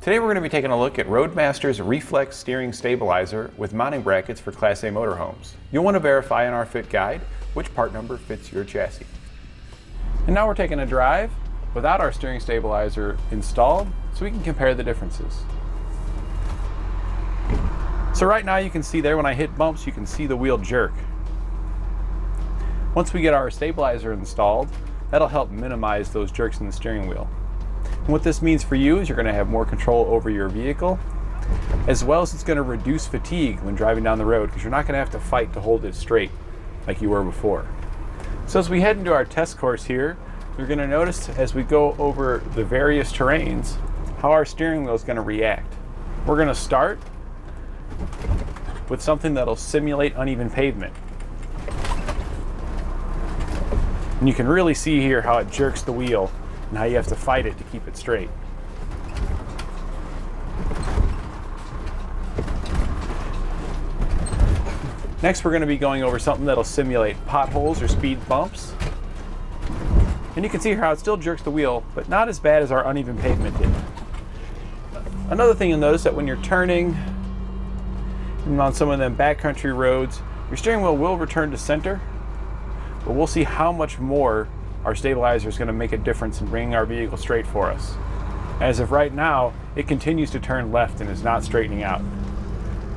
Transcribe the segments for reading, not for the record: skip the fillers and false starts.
Today we're going to be taking a look at Roadmaster's Reflex steering stabilizer with mounting brackets for Class A motorhomes. You'll want to verify in our fit guide which part number fits your chassis. And now we're taking a drive without our steering stabilizer installed so we can compare the differences. So right now you can see there when I hit bumps you can see the wheel jerk. Once we get our stabilizer installed, that'll help minimize those jerks in the steering wheel. And what this means for you is you're going to have more control over your vehicle, as well as it's going to reduce fatigue when driving down the road because you're not going to have to fight to hold it straight like you were before. So as we head into our test course here, you're going to notice as we go over the various terrains how our steering wheel is going to react. We're going to start with something that'll simulate uneven pavement. And you can really see here how it jerks the wheel and how you have to fight it to keep it straight. Next we're going to be going over something that'll simulate potholes or speed bumps. And you can see how it still jerks the wheel, but not as bad as our uneven pavement did. Another thing you'll notice that when you're turning and on some of them backcountry roads, your steering wheel will return to center, but we'll see how much more our stabilizer is going to make a difference in bringing our vehicle straight for us. As of right now, it continues to turn left and is not straightening out.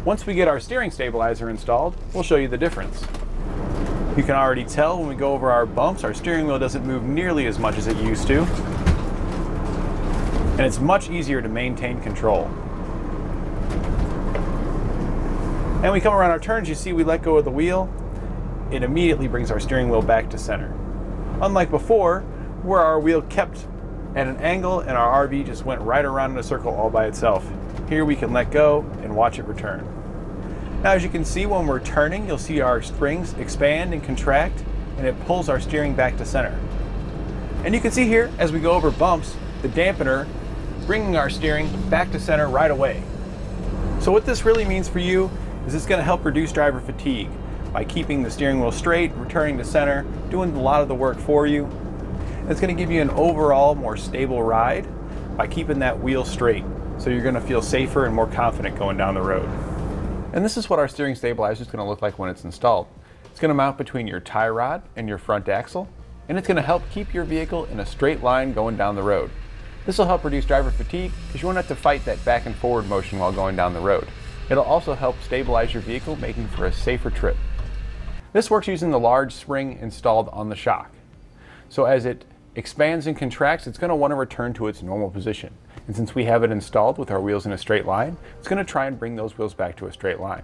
Once we get our steering stabilizer installed, we'll show you the difference. You can already tell when we go over our bumps, our steering wheel doesn't move nearly as much as it used to, and it's much easier to maintain control. And we come around our turns, you see we let go of the wheel, it immediately brings our steering wheel back to center. Unlike before, where our wheel kept at an angle and our RV just went right around in a circle all by itself. Here we can let go and watch it return. Now as you can see when we're turning, you'll see our springs expand and contract and it pulls our steering back to center. And you can see here as we go over bumps, the dampener bringing our steering back to center right away. So what this really means for you is it's going to help reduce driver fatigue by keeping the steering wheel straight, returning to center, doing a lot of the work for you. It's going to give you an overall more stable ride by keeping that wheel straight. So you're going to feel safer and more confident going down the road. And this is what our steering stabilizer is going to look like when it's installed. It's going to mount between your tie rod and your front axle, and it's going to help keep your vehicle in a straight line going down the road. This will help reduce driver fatigue because you won't have to fight that back and forward motion while going down the road. It'll also help stabilize your vehicle, making for a safer trip. This works using the large spring installed on the shock. So as it expands and contracts, it's going to want to return to its normal position. And since we have it installed with our wheels in a straight line, it's going to try and bring those wheels back to a straight line.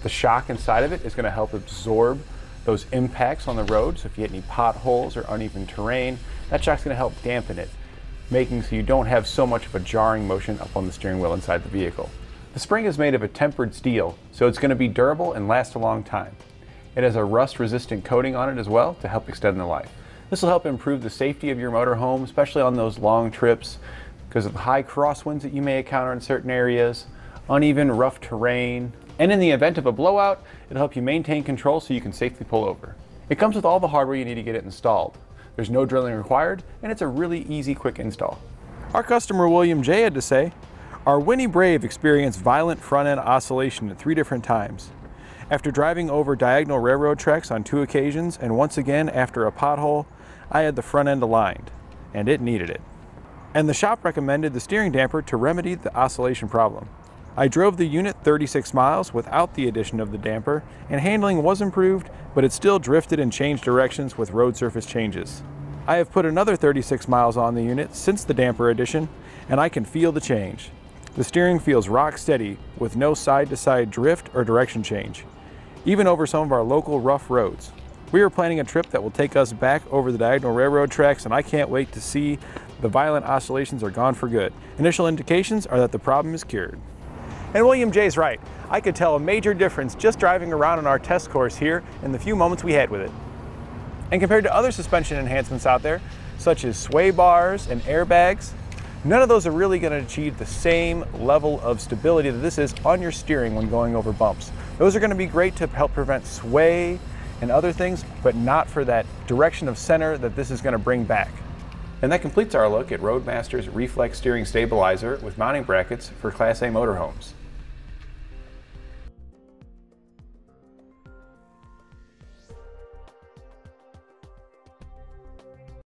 The shock inside of it is going to help absorb those impacts on the road. So if you hit any potholes or uneven terrain, that shock's going to help dampen it, making so you don't have so much of a jarring motion up on the steering wheel inside the vehicle. The spring is made of a tempered steel, so it's going to be durable and last a long time. It has a rust-resistant coating on it as well to help extend the life. This will help improve the safety of your motorhome, especially on those long trips, because of the high crosswinds that you may encounter in certain areas, uneven, rough terrain, and in the event of a blowout, it'll help you maintain control so you can safely pull over. It comes with all the hardware you need to get it installed. There's no drilling required, and it's a really easy, quick install. Our customer William J had to say, "Our Winnie Brave experienced violent front-end oscillation at 3 different times. After driving over diagonal railroad tracks on 2 occasions, and once again after a pothole, I had the front end aligned, and it needed it. And the shop recommended the steering damper to remedy the oscillation problem. I drove the unit 36 miles without the addition of the damper, and handling was improved, but it still drifted and changed directions with road surface changes. I have put another 36 miles on the unit since the damper addition, and I can feel the change. The steering feels rock steady with no side-to-side drift or direction change, even over some of our local rough roads. We are planning a trip that will take us back over the diagonal railroad tracks, and I can't wait to see the violent oscillations are gone for good. Initial indications are that the problem is cured." And William J's right. I could tell a major difference just driving around on our test course here in the few moments we had with it. And compared to other suspension enhancements out there, such as sway bars and airbags, none of those are really going to achieve the same level of stability that this is on your steering when going over bumps. Those are going to be great to help prevent sway and other things, but not for that direction of center that this is going to bring back. And that completes our look at Roadmaster's Reflex steering stabilizer with mounting brackets for Class A motorhomes.